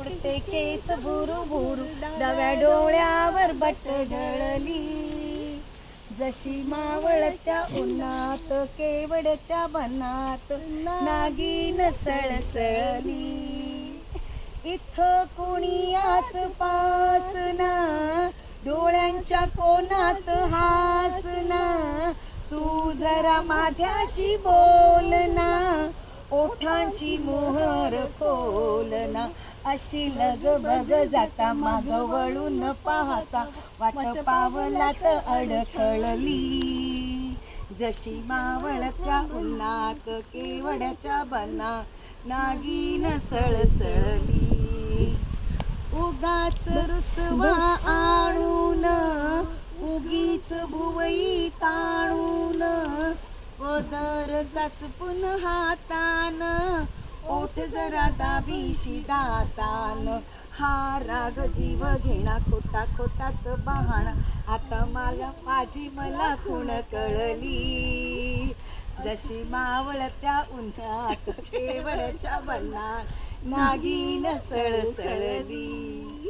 उडते केस भुरू भुरू, डाव्या डोळ्यावर बट ढळली. जशी मावळच्या उन्हात केवडच्या बनात नागिन सळसळली. इथं कुणी आसपास ना, डोळ्यांच्या कोणात हासना. तू जरा माझ्याशी बोल ना, ओठांची मोहर खोलना. अशी लगबग जाता माग वळून पाहता, वाट पावलात अडखळली. जशी मावळत्या उन्हात केवड्याच्या बनात नागिन सळसळली. उगाच रुसवा आणून, उगीच भुवई ताणून, पदर चाचपून हातान, ओठ जरा दाबीशी दातान. हा राग जीव घेणा खोटा खोटाच बहाणा, आता माझी मला खूण कळली. जशी मावळत्या उन्हात केवड्याच्या बनात नागिन सळसळली.